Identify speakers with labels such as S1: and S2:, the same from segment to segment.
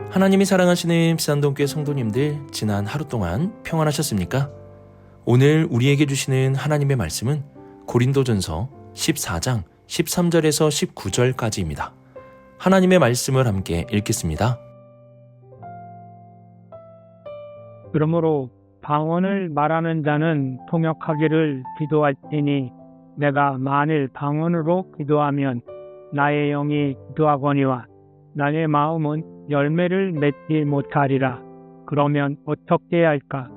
S1: 하나님이 사랑하시는 비산동교회 성도님들, 지난 하루 동안 평안하셨습니까? 오늘 우리에게 주시는 하나님의 말씀은 고린도전서 14장 13절에서 19절까지입니다. 하나님의 말씀을 함께 읽겠습니다.
S2: 그러므로 방언을 말하는 자는 통역하기를 기도할지니 내가 만일 방언으로 기도하면 나의 영이 기도하거니와 나의 마음은 열매를 맺지 못하리라. 그러면 어떻게 할까?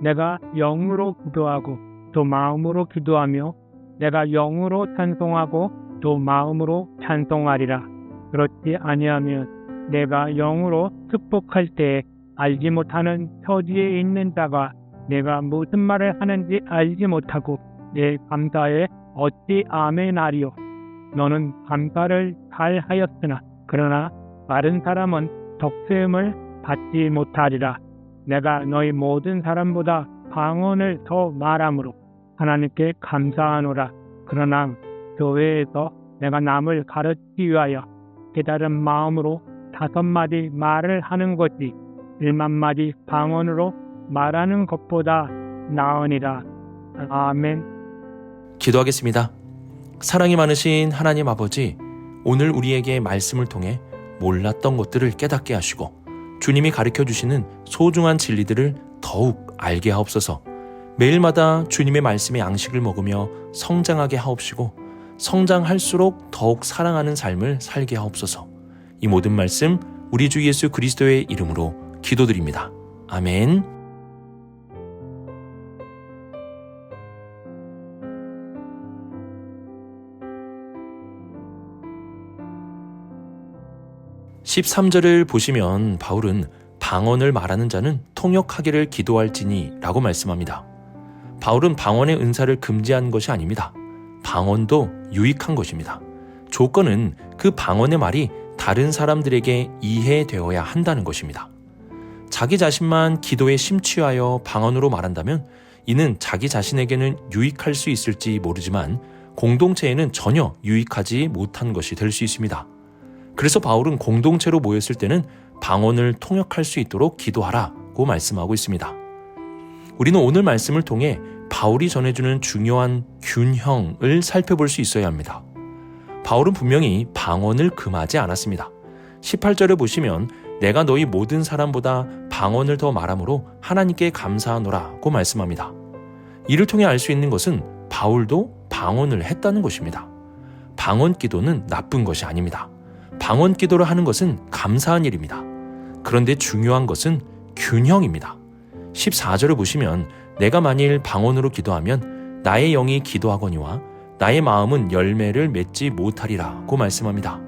S2: 내가 영으로 기도하고 또 마음으로 기도하며 내가 영으로 찬송하고 또 마음으로 찬송하리라. 그렇지 아니하면 내가 영으로 축복할 때에 알지 못하는 처지에 있는 자가 내가 무슨 말을 하는지 알지 못하고 내 감사에 어찌 아멘하리요. 너는 감사를 잘 하였으나 그러나 다른 사람은 덕세음을 받지 못하리라. 내가 너희 모든 사람보다 방언을 더 말함으로 하나님께 감사하노라. 그러나 교회에서 내가 남을 가르치기 위하여 깨달은 마음으로 5마디 말을 하는 것이 1만마디 방언으로 말하는 것보다 나으니라. 아멘.
S1: 기도하겠습니다. 사랑이 많으신 하나님 아버지, 오늘 우리에게 말씀을 통해 몰랐던 것들을 깨닫게 하시고 주님이 가르쳐 주시는 소중한 진리들을 더욱 알게 하옵소서. 매일마다 주님의 말씀의 양식을 먹으며 성장하게 하옵시고 성장할수록 더욱 사랑하는 삶을 살게 하옵소서. 이 모든 말씀 우리 주 예수 그리스도의 이름으로 기도드립니다. 아멘. (13절을) 보시면 바울은 방언을 말하는 자는 통역하기를 기도할지니 라고 말씀합니다. 바울은 방언의 은사를 금지한 것이 아닙니다. 방언도 유익한 것입니다. 조건은 그 방언의 말이 다른 사람들에게 이해되어야 한다는 것입니다. 자기 자신만 기도에 심취하여 방언으로 말한다면 이는 자기 자신에게는 유익할 수 있을지 모르지만 공동체에는 전혀 유익하지 못한 것이 될 수 있습니다. 그래서 바울은 공동체로 모였을 때는 방언을 통역할 수 있도록 기도하라고 말씀하고 있습니다. 우리는 오늘 말씀을 통해 바울이 전해주는 중요한 균형을 살펴볼 수 있어야 합니다. 바울은 분명히 방언을 금하지 않았습니다. 18절을 보시면 내가 너희 모든 사람보다 방언을 더 말함으로 하나님께 감사하노라고 말씀합니다. 이를 통해 알 수 있는 것은 바울도 방언을 했다는 것입니다. 방언 기도는 나쁜 것이 아닙니다. 방언 기도를 하는 것은 감사한 일입니다. 그런데 중요한 것은 균형입니다. 14절을 보시면 내가 만일 방언으로 기도하면 나의 영이 기도하거니와 나의 마음은 열매를 맺지 못하리라고 말씀합니다.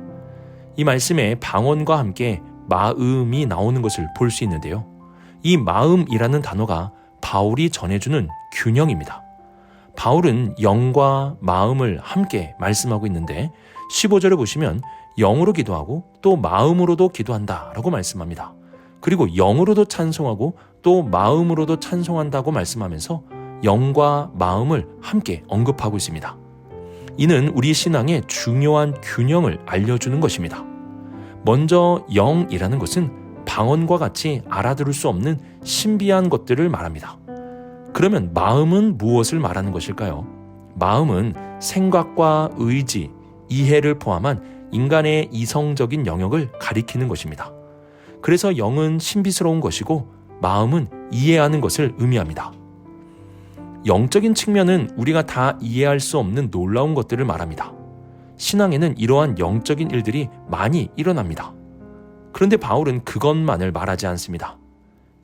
S1: 이 말씀에 방언과 함께 마음이 나오는 것을 볼 수 있는데요. 이 마음이라는 단어가 바울이 전해주는 균형입니다. 바울은 영과 마음을 함께 말씀하고 있는데 15절을 보시면 영으로 기도하고 또 마음으로도 기도한다라고 말씀합니다. 그리고 영으로도 찬송하고 또 마음으로도 찬송한다고 말씀하면서 영과 마음을 함께 언급하고 있습니다. 이는 우리 신앙의 중요한 균형을 알려주는 것입니다. 먼저 영이라는 것은 방언과 같이 알아들을 수 없는 신비한 것들을 말합니다. 그러면 마음은 무엇을 말하는 것일까요? 마음은 생각과 의지, 이해를 포함한 인간의 이성적인 영역을 가리키는 것입니다. 그래서 영은 신비스러운 것이고 마음은 이해하는 것을 의미합니다. 영적인 측면은 우리가 다 이해할 수 없는 놀라운 것들을 말합니다. 신앙에는 이러한 영적인 일들이 많이 일어납니다. 그런데 바울은 그것만을 말하지 않습니다.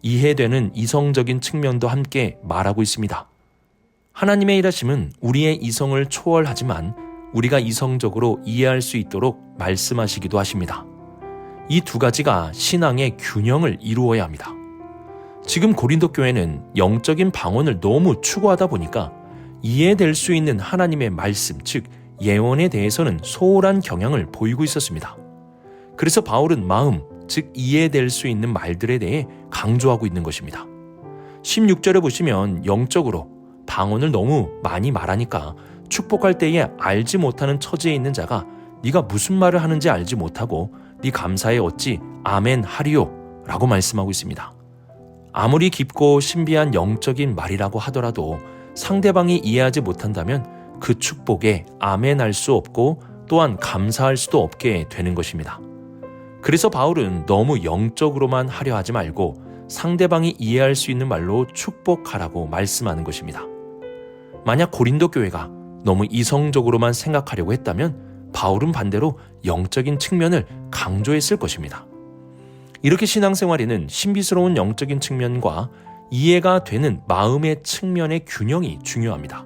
S1: 이해되는 이성적인 측면도 함께 말하고 있습니다. 하나님의 일하심은 우리의 이성을 초월하지만 우리가 이성적으로 이해할 수 있도록 말씀하시기도 하십니다. 이 두 가지가 신앙의 균형을 이루어야 합니다. 지금 고린도 교회는 영적인 방언을 너무 추구하다 보니까 이해될 수 있는 하나님의 말씀, 즉 예언에 대해서는 소홀한 경향을 보이고 있었습니다. 그래서 바울은 마음, 즉 이해될 수 있는 말들에 대해 강조하고 있는 것입니다. 16절에 보시면 영적으로 방언을 너무 많이 말하니까 축복할 때에 알지 못하는 처지에 있는 자가 네가 무슨 말을 하는지 알지 못하고 네 감사에 어찌 아멘 하리오 라고 말씀하고 있습니다. 아무리 깊고 신비한 영적인 말이라고 하더라도 상대방이 이해하지 못한다면 그 축복에 아멘할 수 없고 또한 감사할 수도 없게 되는 것입니다. 그래서 바울은 너무 영적으로만 하려 하지 말고 상대방이 이해할 수 있는 말로 축복하라고 말씀하는 것입니다. 만약 고린도 교회가 너무 이성적으로만 생각하려고 했다면 바울은 반대로 영적인 측면을 강조했을 것입니다. 이렇게 신앙생활에는 신비스러운 영적인 측면과 이해가 되는 마음의 측면의 균형이 중요합니다.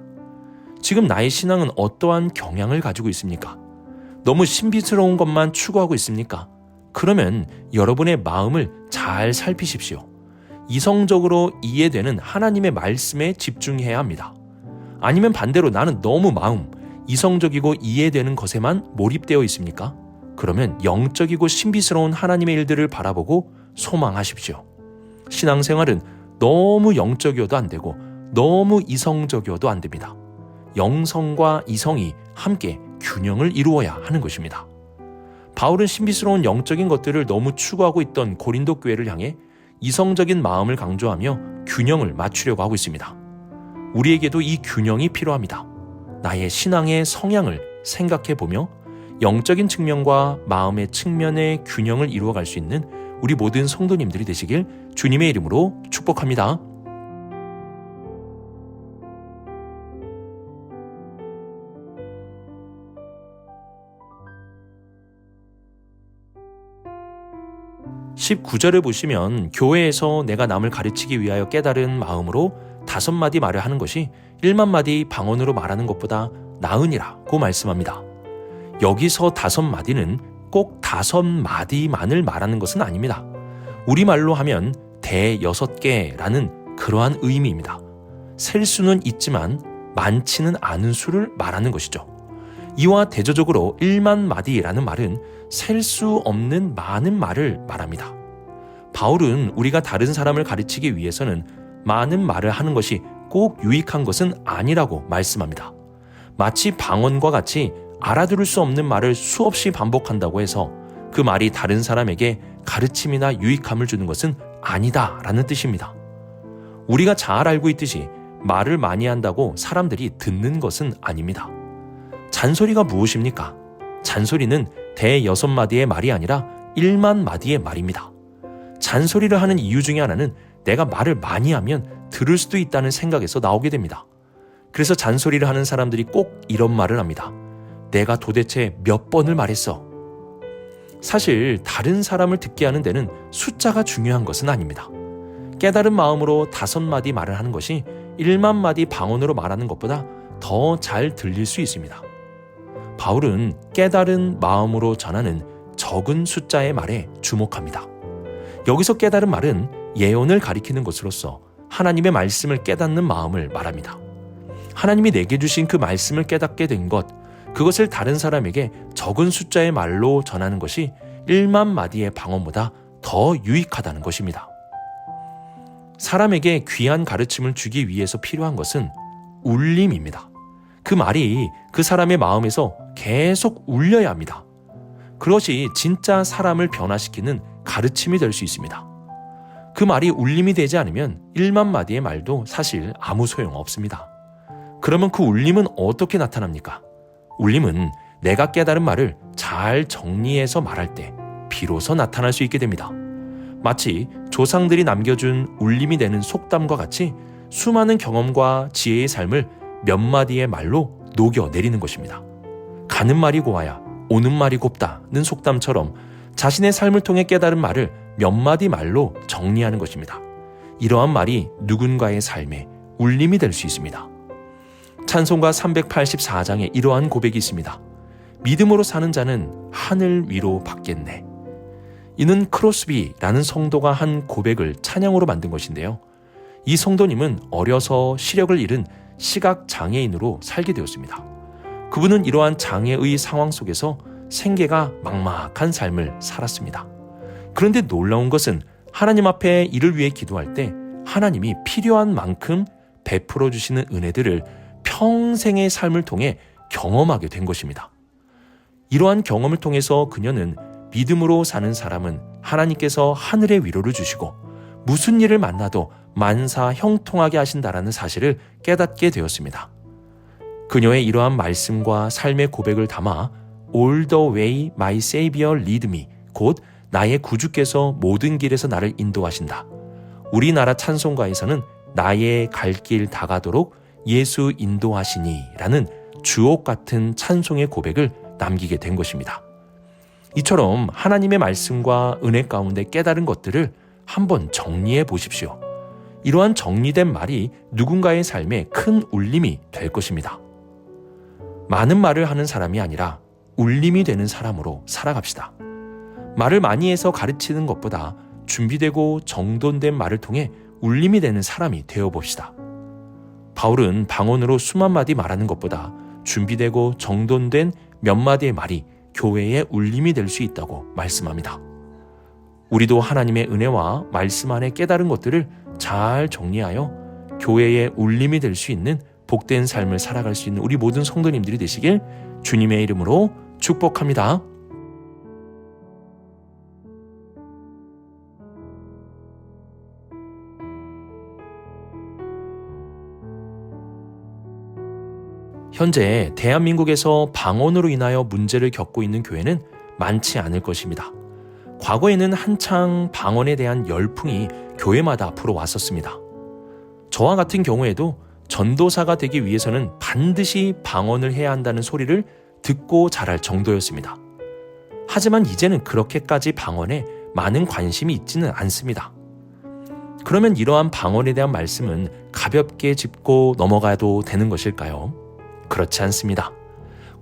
S1: 지금 나의 신앙은 어떠한 경향을 가지고 있습니까? 너무 신비스러운 것만 추구하고 있습니까? 그러면 여러분의 마음을 잘 살피십시오. 이성적으로 이해되는 하나님의 말씀에 집중해야 합니다. 아니면 반대로 나는 너무 이성적이고 이해되는 것에만 몰입되어 있습니까? 그러면 영적이고 신비스러운 하나님의 일들을 바라보고 소망하십시오. 신앙생활은 너무 영적이어도 안 되고 너무 이성적이어도 안 됩니다. 영성과 이성이 함께 균형을 이루어야 하는 것입니다. 바울은 신비스러운 영적인 것들을 너무 추구하고 있던 고린도 교회를 향해 이성적인 마음을 강조하며 균형을 맞추려고 하고 있습니다. 우리에게도 이 균형이 필요합니다. 나의 신앙의 성향을 생각해보며 영적인 측면과 마음의 측면의 균형을 이루어갈 수 있는 우리 모든 성도님들이 되시길 주님의 이름으로 축복합니다. (19절을) 보시면 교회에서 내가 남을 가르치기 위하여 깨달은 마음으로 5마디 말을 하는 것이 1만 마디 방언으로 말하는 것보다 나으니라고 말씀합니다. 여기서 5마디는 꼭 5마디만을 말하는 것은 아닙니다. 우리말로 하면 대6개라는 그러한 의미입니다. 셀 수는 있지만 많지는 않은 수를 말하는 것이죠. 이와 대조적으로 1만 마디라는 말은 셀 수 없는 많은 말을 말합니다. 바울은 우리가 다른 사람을 가르치기 위해서는 많은 말을 하는 것이 꼭 유익한 것은 아니라고 말씀합니다. 마치 방언과 같이 알아들을 수 없는 말을 수없이 반복한다고 해서 그 말이 다른 사람에게 가르침이나 유익함을 주는 것은 아니다라는 뜻입니다. 우리가 잘 알고 있듯이 말을 많이 한다고 사람들이 듣는 것은 아닙니다. 잔소리가 무엇입니까? 잔소리는 대6마디의 말이 아니라 1만 마디의 말입니다. 잔소리를 하는 이유 중에 하나는 내가 말을 많이 하면 들을 수도 있다는 생각에서 나오게 됩니다. 그래서 잔소리를 하는 사람들이 꼭 이런 말을 합니다. 내가 도대체 몇 번을 말했어? 사실 다른 사람을 듣게 하는 데는 숫자가 중요한 것은 아닙니다. 깨달은 마음으로 5마디 말을 하는 것이 1만 마디 방언으로 말하는 것보다 더 잘 들릴 수 있습니다. 바울은 깨달은 마음으로 전하는 적은 숫자의 말에 주목합니다. 여기서 깨달은 말은 예언을 가리키는 것으로서 하나님의 말씀을 깨닫는 마음을 말합니다. 하나님이 내게 주신 그 말씀을 깨닫게 된 것, 그것을 다른 사람에게 적은 숫자의 말로 전하는 것이 1만 마디의 방언보다 더 유익하다는 것입니다. 사람에게 귀한 가르침을 주기 위해서 필요한 것은 울림입니다. 그 말이 그 사람의 마음에서 계속 울려야 합니다. 그것이 진짜 사람을 변화시키는 가르침이 될 수 있습니다. 그 말이 울림이 되지 않으면 1만 마디의 말도 사실 아무 소용없습니다. 그러면 그 울림은 어떻게 나타납니까? 울림은 내가 깨달은 말을 잘 정리해서 말할 때 비로소 나타날 수 있게 됩니다. 마치 조상들이 남겨준 울림이 되는 속담과 같이 수많은 경험과 지혜의 삶을 몇 마디의 말로 녹여내리는 것입니다. 가는 말이 고와야 오는 말이 곱다는 속담처럼 자신의 삶을 통해 깨달은 말을 몇 마디 말로 정리하는 것입니다. 이러한 말이 누군가의 삶에 울림이 될 수 있습니다. 찬송가 384장에 이러한 고백이 있습니다. 믿음으로 사는 자는 하늘 위로 받겠네. 이는 크로스비라는 성도가 한 고백을 찬양으로 만든 것인데요. 이 성도님은 어려서 시력을 잃은 시각장애인으로 살게 되었습니다. 그분은 이러한 장애의 상황 속에서 생계가 막막한 삶을 살았습니다. 그런데 놀라운 것은 하나님 앞에 이를 위해 기도할 때 하나님이 필요한 만큼 베풀어 주시는 은혜들을 평생의 삶을 통해 경험하게 된 것입니다. 이러한 경험을 통해서 그녀는 믿음으로 사는 사람은 하나님께서 하늘의 위로를 주시고 무슨 일을 만나도 만사 형통하게 하신다라는 사실을 깨닫게 되었습니다. 그녀의 이러한 말씀과 삶의 고백을 담아 All the way my Savior lead me, 곧 나의 구주께서 모든 길에서 나를 인도하신다. 우리나라 찬송가에서는 나의 갈 길 다가도록 예수 인도하시니 라는 주옥 같은 찬송의 고백을 남기게 된 것입니다. 이처럼 하나님의 말씀과 은혜 가운데 깨달은 것들을 한번 정리해 보십시오. 이러한 정리된 말이 누군가의 삶에 큰 울림이 될 것입니다. 많은 말을 하는 사람이 아니라 울림이 되는 사람으로 살아갑시다. 말을 많이 해서 가르치는 것보다 준비되고 정돈된 말을 통해 울림이 되는 사람이 되어봅시다. 바울은 방언으로 수만 마디 말하는 것보다 준비되고 정돈된 몇 마디의 말이 교회의 울림이 될 수 있다고 말씀합니다. 우리도 하나님의 은혜와 말씀 안에 깨달은 것들을 잘 정리하여 교회의 울림이 될 수 있는 복된 삶을 살아갈 수 있는 우리 모든 성도님들이 되시길 주님의 이름으로 축복합니다. 현재 대한민국에서 방언으로 인하여 문제를 겪고 있는 교회는 많지 않을 것입니다. 과거에는 한창 방언에 대한 열풍이 교회마다 불어왔었습니다. 저와 같은 경우에도 전도사가 되기 위해서는 반드시 방언을 해야 한다는 소리를 듣고 자랄 정도였습니다. 하지만 이제는 그렇게까지 방언에 많은 관심이 있지는 않습니다. 그러면 이러한 방언에 대한 말씀은 가볍게 짚고 넘어가도 되는 것일까요? 그렇지 않습니다.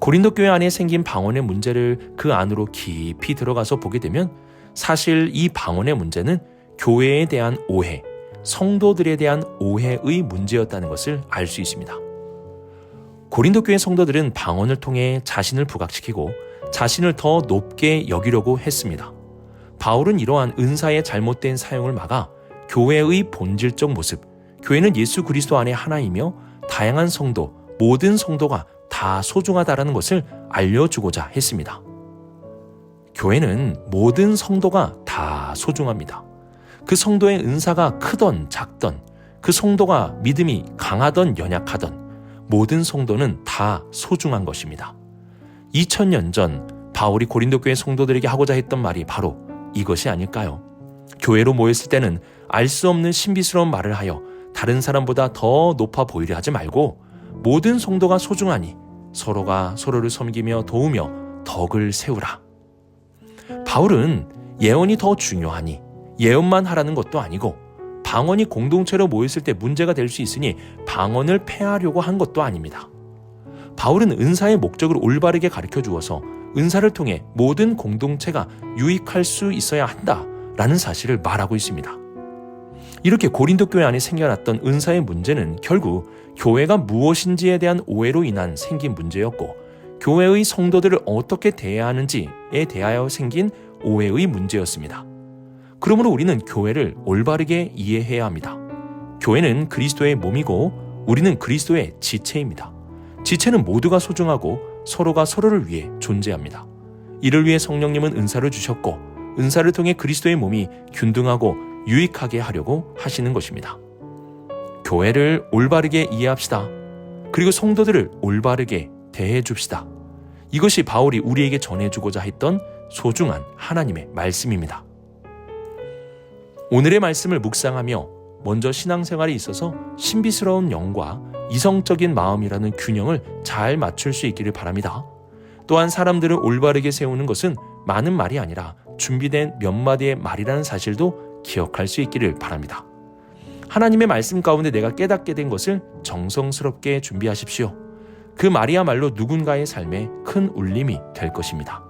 S1: 고린도 교회 안에 생긴 방언의 문제를 그 안으로 깊이 들어가서 보게 되면 사실 이 방언의 문제는 교회에 대한 오해, 성도들에 대한 오해의 문제였다는 것을 알 수 있습니다. 고린도 교회 성도들은 방언을 통해 자신을 부각시키고 자신을 더 높게 여기려고 했습니다. 바울은 이러한 은사의 잘못된 사용을 막아 교회의 본질적 모습, 교회는 예수 그리스도 안에 하나이며 다양한 성도, 모든 성도가 다 소중하다라는 것을 알려주고자 했습니다. 교회는 모든 성도가 다 소중합니다. 그 성도의 은사가 크던 작던, 그 성도가 믿음이 강하던 연약하던 모든 성도는 다 소중한 것입니다. 2000년 전 바울이 고린도 교회 성도들에게 하고자 했던 말이 바로 이것이 아닐까요? 교회로 모였을 때는 알 수 없는 신비스러운 말을 하여 다른 사람보다 더 높아 보이려 하지 말고 모든 성도가 소중하니 서로가 서로를 섬기며 도우며 덕을 세우라. 바울은 예언이 더 중요하니 예언만 하라는 것도 아니고 방언이 공동체로 모였을 때 문제가 될 수 있으니 방언을 폐하려고 한 것도 아닙니다. 바울은 은사의 목적을 올바르게 가르쳐 주어서 은사를 통해 모든 공동체가 유익할 수 있어야 한다라는 사실을 말하고 있습니다. 이렇게 고린도 교회 안에 생겨났던 은사의 문제는 결국 교회가 무엇인지에 대한 오해로 인한 생긴 문제였고 교회의 성도들을 어떻게 대해야 하는지에 대하여 생긴 오해의 문제였습니다. 그러므로 우리는 교회를 올바르게 이해해야 합니다. 교회는 그리스도의 몸이고 우리는 그리스도의 지체입니다. 지체는 모두가 소중하고 서로가 서로를 위해 존재합니다. 이를 위해 성령님은 은사를 주셨고 은사를 통해 그리스도의 몸이 균등하고 유익하게 하려고 하시는 것입니다. 교회를 올바르게 이해합시다. 그리고 성도들을 올바르게 대해줍시다. 이것이 바울이 우리에게 전해주고자 했던 소중한 하나님의 말씀입니다. 오늘의 말씀을 묵상하며 먼저 신앙생활에 있어서 신비스러운 영과 이성적인 마음이라는 균형을 잘 맞출 수 있기를 바랍니다. 또한 사람들을 올바르게 세우는 것은 많은 말이 아니라 준비된 몇 마디의 말이라는 사실도 기억할 수 있기를 바랍니다. 하나님의 말씀 가운데 내가 깨닫게 된 것을 정성스럽게 준비하십시오. 그 말이야말로 누군가의 삶에 큰 울림이 될 것입니다.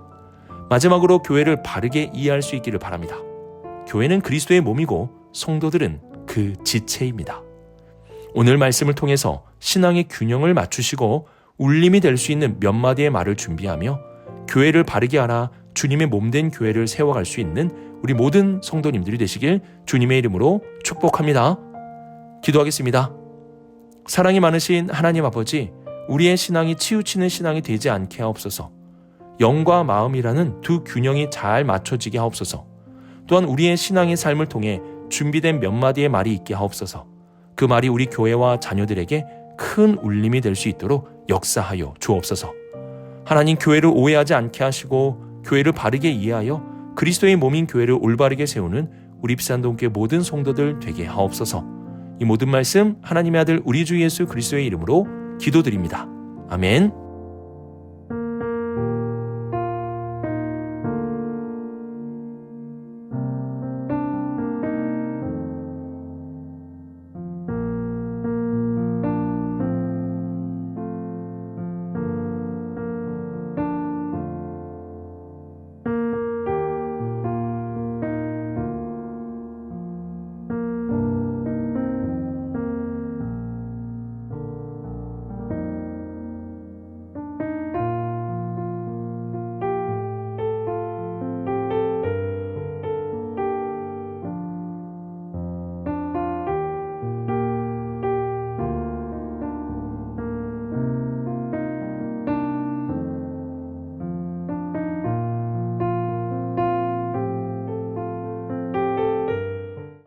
S1: 마지막으로 교회를 바르게 이해할 수 있기를 바랍니다. 교회는 그리스도의 몸이고 성도들은 그 지체입니다. 오늘 말씀을 통해서 신앙의 균형을 맞추시고 울림이 될 수 있는 몇 마디의 말을 준비하며 교회를 바르게 하라 주님의 몸된 교회를 세워갈 수 있는 우리 모든 성도님들이 되시길 주님의 이름으로 축복합니다. 기도하겠습니다. 사랑이 많으신 하나님 아버지, 우리의 신앙이 치우치는 신앙이 되지 않게 하옵소서. 영과 마음이라는 두 균형이 잘 맞춰지게 하옵소서. 또한 우리의 신앙의 삶을 통해 준비된 몇 마디의 말이 있게 하옵소서. 그 말이 우리 교회와 자녀들에게 큰 울림이 될 수 있도록 역사하여 주옵소서. 하나님, 교회를 오해하지 않게 하시고 교회를 바르게 이해하여 그리스도의 몸인 교회를 올바르게 세우는 우리 비산동교회 모든 성도들 되게 하옵소서. 이 모든 말씀 하나님의 아들 우리 주 예수 그리스도의 이름으로 기도드립니다. 아멘.